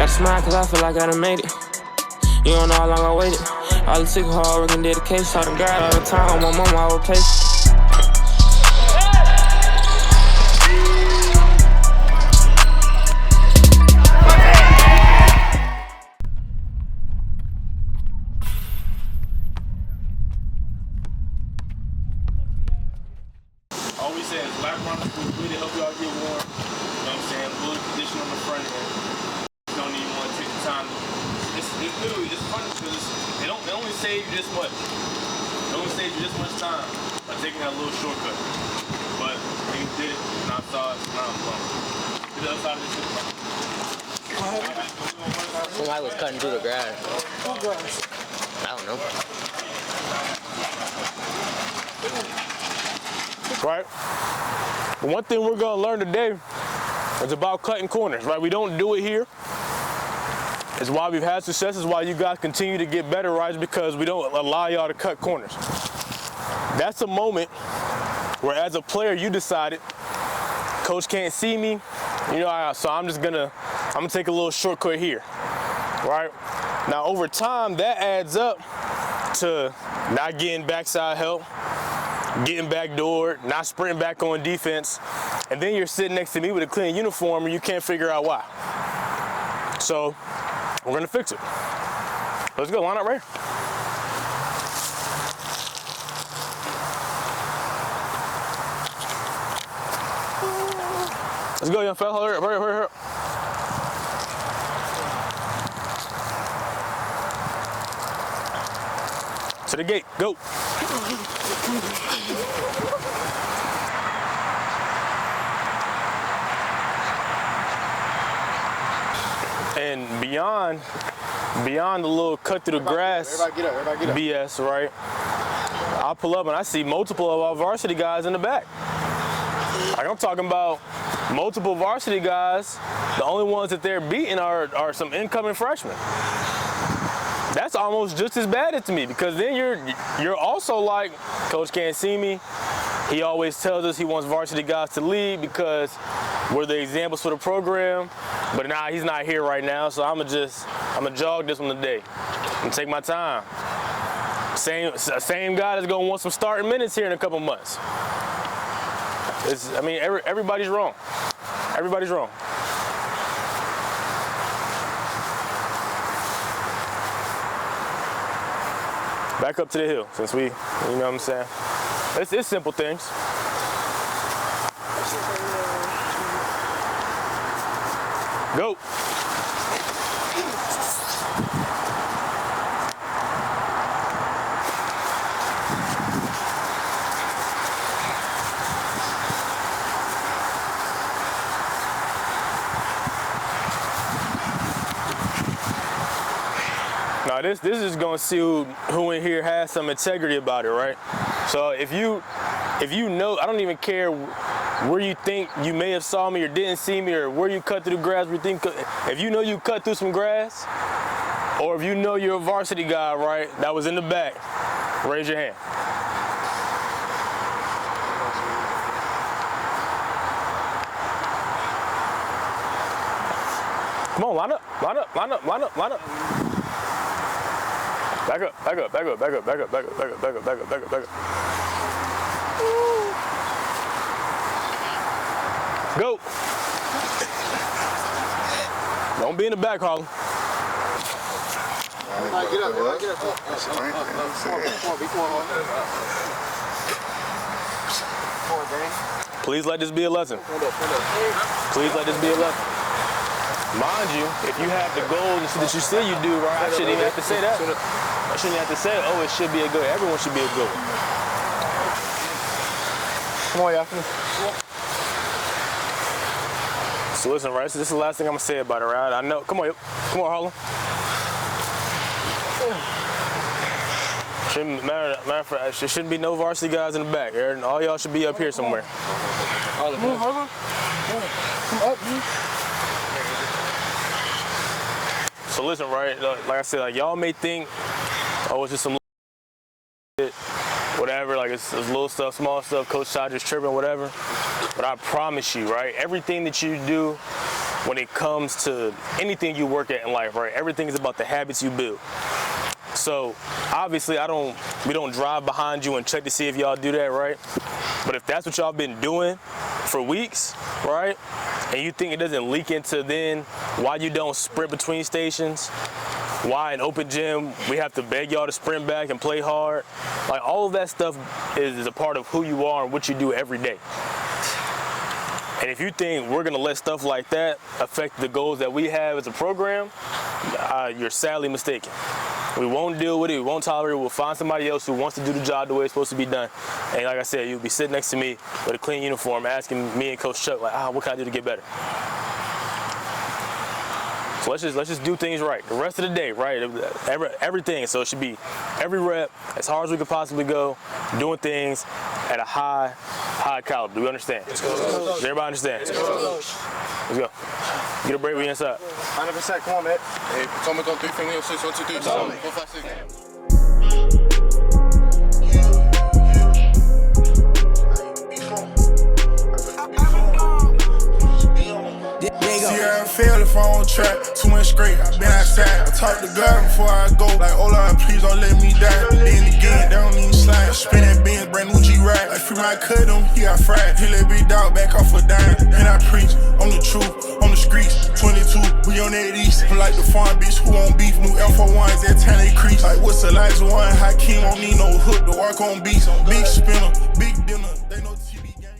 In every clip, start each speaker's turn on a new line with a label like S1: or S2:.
S1: Gotta smile cause I feel like I done made it. You don't know how long I waited. All it took hard work and dedication. Saw the God all the time, my mama always patient.
S2: All we say is lap runners will really help y'all get warm. You know what I'm saying? A little condition on the front end. You don't even want to take the time. It's literally, it's funny because they only save you this much. They only save you this much time by taking that little shortcut. But they did it, and I saw it, now I'm blowing. To the other side of this shit.
S3: Somebody was cutting through the grass.
S4: What grass?
S3: I don't know.
S2: Right? The one thing we're gonna learn today is about cutting corners, right? We don't do it here. It's why we've had success. It's why you guys continue to get better, right? It's because we don't allow y'all to cut corners. That's a moment where, as a player, you decided, coach can't see me, you know, so I'm gonna take a little shortcut here, right? Now, over time, that adds up to not getting backside help, getting backdoored, not sprinting back on defense, and then you're sitting next to me with a clean uniform and you can't figure out why. So we're gonna fix it. Let's go, line up right here. Let's go, young fella, hurry up, hurry up, hurry up. To the gate, go. And beyond the little cut through the grass
S4: Everybody get up.
S2: BS, right? I'll pull up and I see multiple of our varsity guys in the back. Like, I'm talking about multiple varsity guys. The only ones that they're beating are some incoming freshmen. That's almost just as bad as to me, because then you're also like, coach can't see me. He always tells us he wants varsity guys to lead because we're the examples for the program. But now he's not here right now, so I'm gonna jog this one today and take my time. Same guy that's gonna want some starting minutes here in a couple months. Everybody's wrong. Everybody's wrong. Back up to the hill, since you know what I'm saying? It's simple things. Go. Now this is gonna see who in here has some integrity about it, right? So if you know, I don't even care where you think you may have saw me or didn't see me, or where you cut through the grass, if you know you cut through some grass, or if you know you're a varsity guy, right, that was in the back, raise your hand. Come on, line up, line up, line up, line up, line up. Back up, back up, back up, back up, back up, back up, back up, back up, back up, back up, back up. Go. Don't be in the back, Harlem.
S4: Everybody get up, everybody get up. Come on, be quiet. Come on, Dane.
S2: Please let this be a lesson. Please let this be a lesson. Mind you, if you have the goals that you say you do, right, I shouldn't even have to say that. I shouldn't have to say, oh, it should be a good. Everyone should be a good.
S4: Come on, y'all.
S2: So listen, right, so this is the last thing I'm gonna say about it, right? I know, come on, Harlem. Matter of fact, there shouldn't be no varsity guys in the back. All y'all should be up here somewhere.
S4: Come on, Harlem. Come up, dude.
S2: So listen, right, like I said, like y'all may think, oh, it's just some shit, whatever, like it's little stuff, small stuff, Coach Todd just tripping, whatever. But I promise you, right, everything that you do when it comes to anything you work at in life, right? Everything is about the habits you build. So obviously we don't drive behind you and check to see if y'all do that, right? But if that's what y'all been doing for weeks, right? And you think it doesn't leak into then why you don't sprint between stations, why in open gym we have to beg y'all to sprint back and play hard, like all of that stuff is a part of who you are and what you do every day. And if you think we're gonna let stuff like that affect the goals that we have as a program, you're sadly mistaken. We won't deal with it, we won't tolerate it, we'll find somebody else who wants to do the job the way it's supposed to be done. And like I said, you'll be sitting next to me with a clean uniform asking me and Coach Chuck, like, what can I do to get better? So let's just do things right. The rest of the day, right? Everything. So it should be every rep, as hard as we could possibly go, doing things at a high caliber. Do we understand?
S4: Let's go.
S2: Does everybody understand? Let's go. Get a break, we inside.
S4: 100%, come on, man. Hey, Potomac on 3, finger, 6, 1, 2, 3, 4, 5, 6.
S5: See how I feel if I don't trap, too much straight, I been outside. I talk to God before I go, like, oh Lord, please don't let me die. Then again, they don't even slide. Spin that Benz, brand new G-Ride. Like, free my cut him, he got fried. He let big dog back off a dime. And I preach, on the truth, on the streets. 22, we on that east. I'm like the farm bitch who on beef. New Ep.1s, that time they crease. Like, what's Elijah 1? Hakeem won't need no hook to walk on beats. Big spinner, big dinner, they know TV gang.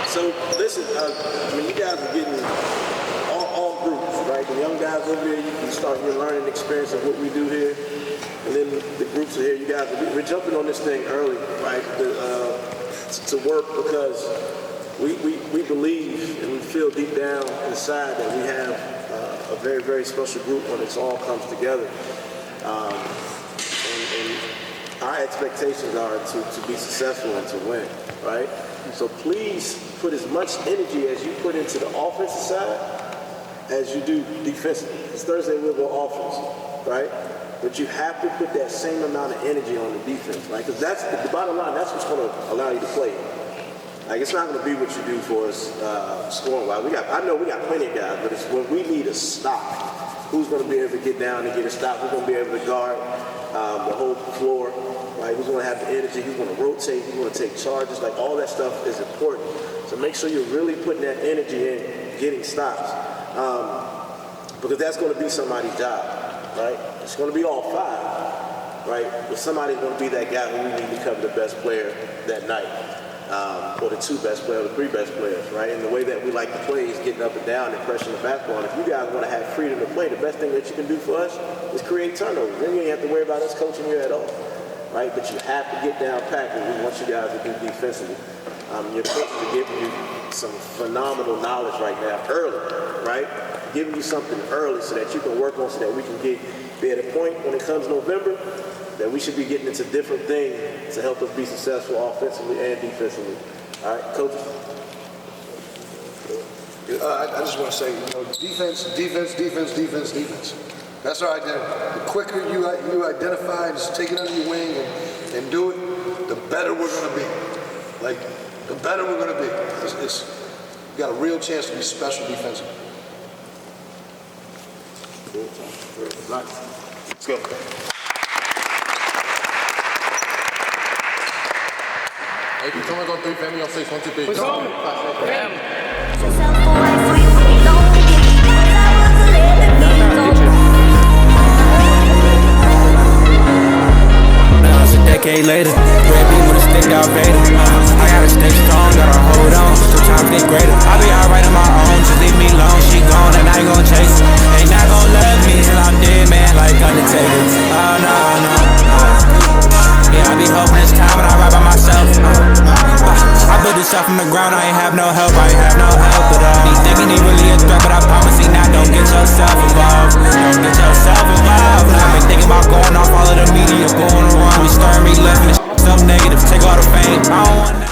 S6: So listen, I mean, you guys are getting all groups, right? The young guys over there, you can start your learning experience of what we do here, and then the groups are here. You guys, we're jumping on this thing early, right? To work because we believe and we feel deep down inside that we have a very, very special group when it all comes together. And our expectations are to be successful and to win, right? So please put as much energy as you put into the offensive side as you do defensively. This Thursday we'll go offense. right? But you have to put that same amount of energy on the defense, right? Because that's the bottom line. That's what's going to allow you to play. Like, it's not going to be what you do for us scoring-wise. I know we got plenty of guys, but it's when we need a stop. Who's going to be able to get down and get a stop? Who's going to be able to guard the whole floor? Right? Who's going to have the energy? Who's going to rotate? Who's going to take charges? Like, all that stuff is important. So make sure you're really putting that energy in getting stops, because that's going to be somebody's job, right? It's going to be all five, right? But somebody's going to be that guy who we need to become the best player that night, or the two best players, or the three best players, right? And the way that we like to play is getting up and down and pressing the basketball. And if you guys want to have freedom to play, the best thing that you can do for us is create turnovers. Then you ain't have to worry about us coaching you at all, right? But you have to get down packed, and we want you guys to do defensively. Your coaches are giving you some phenomenal knowledge right now, early, right? Giving you something early so that you can work on, so that we can be at a point when it comes November that we should be getting into different things to help us be successful offensively and defensively. All right, coaches?
S7: I just want to say, defense. That's our identity. The quicker you identify and just take it under your wing and do it, the better we're going to be. Like, the better we're going to be. We got a real chance to be special defensively.
S6: Let's go.
S4: Hey, Potomac on 3, family on 6, 1, 2, 3.
S1: Potomac.
S8: Now it's a decade later, red beam with a stick out Vader. I gotta stay strong, gotta hold on, till times get greater. I'll be alright on my own, just leave me alone. She gone and I ain't gon' chase her. Ain't not gon' love me till I'm dead, man, like Undertaker. Oh no, no. Yeah, I be hoping it's time when I ride by myself. I built this up from the ground, I ain't have no help, I ain't have no help at all. These thinking he really a threat, but I promise he not. Don't get yourself involved. Don't get yourself involved. I've been thinking about going off all of the media, going around, we stirring me left and something negative, take all the fame. I don't want that.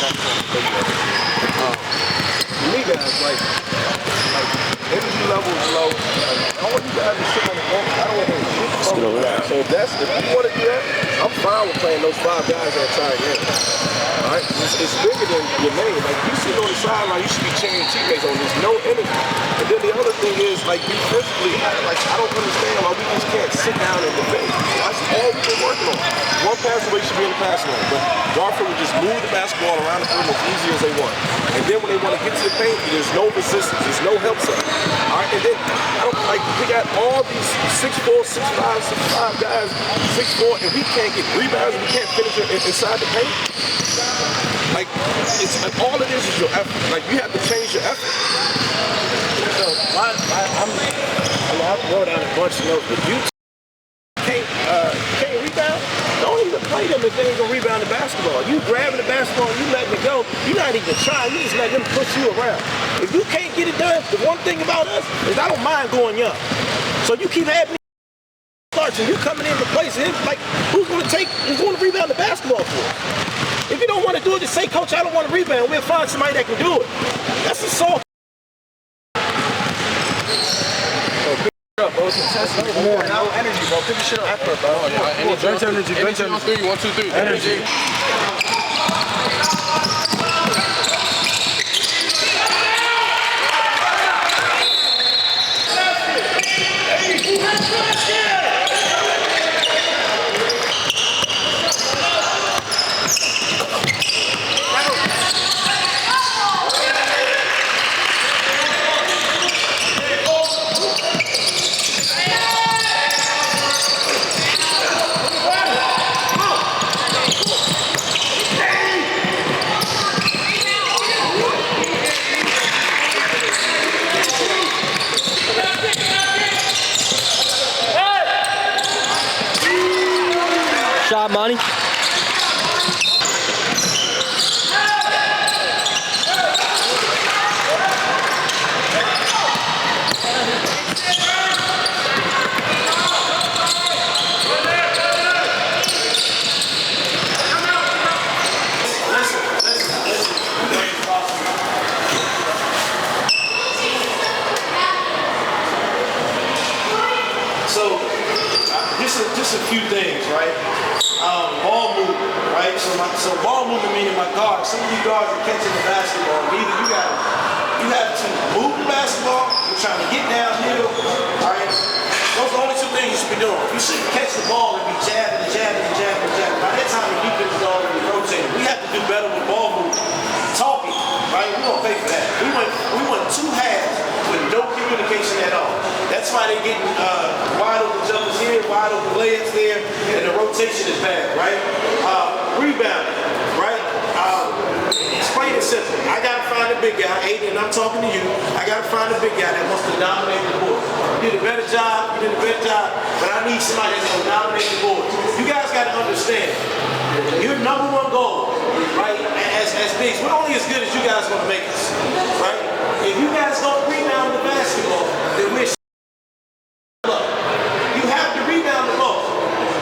S6: For me, guys, like energy level is low. Like, I want you guys to sit on the bench. I don't want to hear shit from you guys. So if you want to do that, I'm fine with playing those 5 guys that entire game. All right, it's bigger than your name. Like you sit on the sideline, you should be cheering your teammates on. There's no energy. And then the other thing is, like, defensively, I don't understand why we just can't sit down and defend. That's all we've been working on. One pass away should be in the passing lane, but Garfield would just move the basketball around the room as easy as they want. And then when they want to get to the paint, there's no resistance, there's no help set. All right, and then we got all these 6'4", 6'5", 6'5" guys, 6'4", and we can't get rebounds, we can't finish it inside the paint. Like, all it is your effort. Like, you have to change your effort. So I wrote down a bunch of notes, but you can't rebound. Don't even play them if they ain't gonna rebound the basketball. You grabbing the basketball and you letting it go. You're not even trying. You just let them push you around. If you can't get it done, the one thing about us is I don't mind going young. So you keep having starts and you coming in to place it. Like, who's gonna rebound the basketball for us? If you don't want to do it, just say, Coach, I don't want to rebound. We'll find somebody that can do it. That's assault.
S4: No energy, bro. Pick your shit up. Energy. 1, 2, 3. Energy.
S9: Shot, Monty.
S6: So, just a few things, right? Ball movement, right? So ball movement meaning my guards. Some of you guards are catching the basketball. Either you have to move the basketball, you're trying to get downhill, all right? Those are the only 2 things you should be doing. You shouldn't catch the ball and be jabbing. By that time, the defense is already rotating. We have to do better with ball movement. Talking, right? We don't pay for that. We went 2 halves with no communication at all. That's why they're getting wide open jumpers here, wide open layups there, and the rotation is bad, right? Rebounding, right? It's plain and simple. I gotta find a big guy, Aiden, I'm talking to you. I gotta find a big guy that wants to dominate the board. You did a better job, but I need somebody that's gonna dominate the board. You guys gotta understand, your number 1 goal, right, as bigs, we're only as good as you guys gonna make us, right? If you guys don't rebound the basketball, then we're you have to rebound the ball.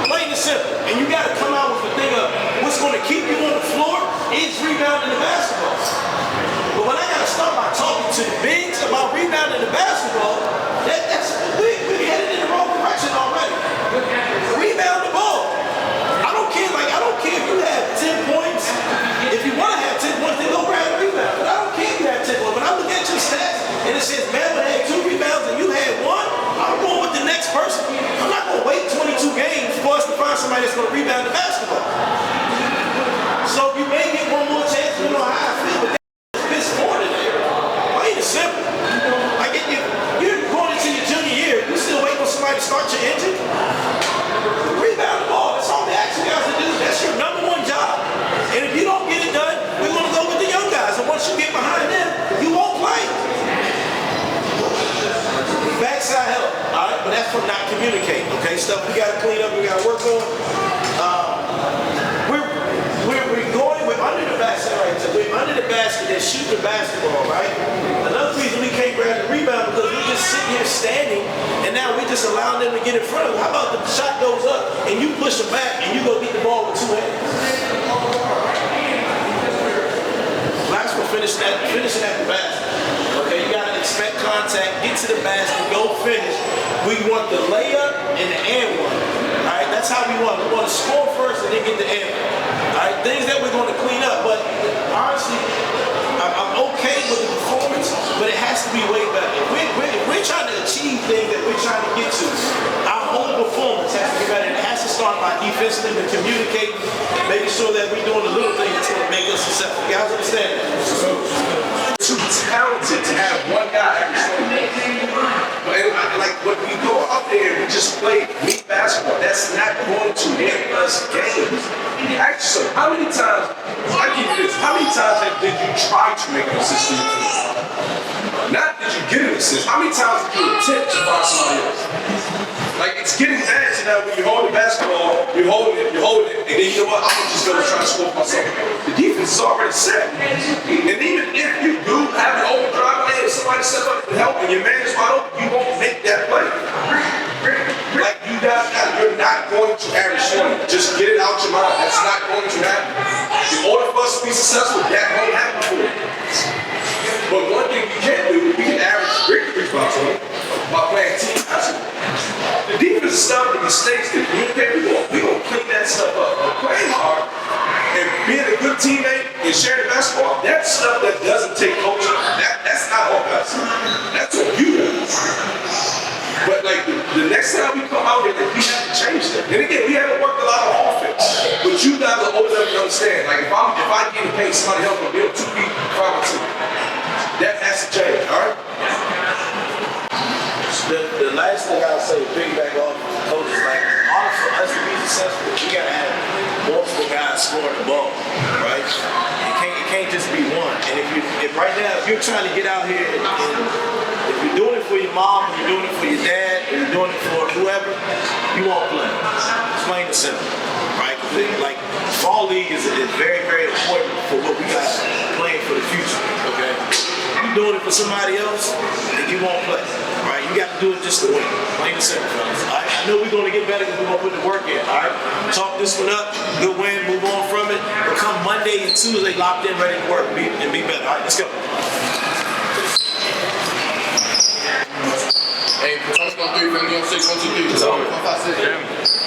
S6: Plain and simple. And you got to come out with the thing of what's going to keep you on the floor is rebounding the basketball. But when I got to start by talking to the bigs about rebounding the basketball, we're headed in the wrong direction already. Rebound the ball. I don't care if you have 10 points. If you want to have 10 points, then go grab a rebound. But I don't care if you have 10 points. When I look at your stats and it says, man, I had 2 rebounds and you had 1, I'm going with the next person. I'm not going to wait 22 games for us to find somebody that's going to rebound the basketball. So you may get 1 more chance, you know how I feel, but it's more than that. Plain and simple. Like if you're going into your junior year, you still waiting on somebody to start your engine? Rebound the ball. That's all they ask you guys to do. That's your number 1 job. And if you don't get it done, we're going to go with the young guys. And once you get behind them, you won't play. Backside help, all right? But that's from not communicating, okay? Stuff we got to clean up, we got to work on. We're under the basket, right? So we're under the basket and shooting the basketball, right? Another reason we can't grab the rebound because we're just sitting here standing and now we just allowing them to get in front of them. How about the shot goes up and you push them back and you go get the ball with 2 hands? finishing at the basket. Okay, you gotta expect contact, get to the basket, go finish. We want the layup and the and one. All right, that's how we want. We want to score first and then get the and one. All right, things that we're going to clean up. But honestly, I'm okay with the performance, but it has to be way better. If we're trying to achieve things that we're trying to get to, our whole performance has to be better. It has to start by defensively and communicating, making sure that we're doing the little things that's going to make us successful. You guys understand that?
S4: Too talented to have one guy every single day. Like when we go out there and we just play weak basketball, that's not going to win us games. Actually, how many times, I give you this, how many times did you try to make an assist to your team? Not did you get an assist, how many times did you attempt to find somebody else? Like, it's getting bad to now when you hold the basketball, you're holding it, and then you know what, I'm just going to try to score for myself. The defense is already set. And even if you do have an open drive lane, somebody step up to help and your man is wide open, you won't make that play. Like, you're not going to average 20. Just get it out your mind. That's not going to happen. In order for us to be successful, that won't happen for you. But one thing we can do, we can average great rebounds by playing team basketball. The defensive stuff, the mistakes, the communication, we gonna clean that stuff up. But playing hard and being a good teammate and sharing the basketball, that's stuff that doesn't take coaching. That's not all guys. That's what you guys. But like the next time we come out here, we have to change that. And again, we haven't worked a lot on offense. But you guys are old enough to understand. Like if I get in the paint, somebody help me build 2 feet, 5 or 2. That has to change, all right?
S6: The last thing I'll say, piggyback off the coaches, like, honestly, for us to be successful, we gotta have multiple guys scoring the ball, right? It can't just be one. And if right now, if you're trying to get out here and if you're doing it for your mom, or you're doing it for your dad, or you're doing it for whoever, you won't play. It's plain and simple, right? Like, fall league is very, very important for what we got playing for the future, okay? If you're doing it for somebody else, then you won't play, right? You got to do it just to win, plain and simple, fellas. All right? I know we're going to get better because we're going to put the work in, all right? Chalk this one up, good win, move on from it. But come Monday and Tuesday, locked in, ready to work, and be better. All right, let's go.
S4: Hey, Potomac on 3, family on 6, 1, 2, 3. 1, 5, 6.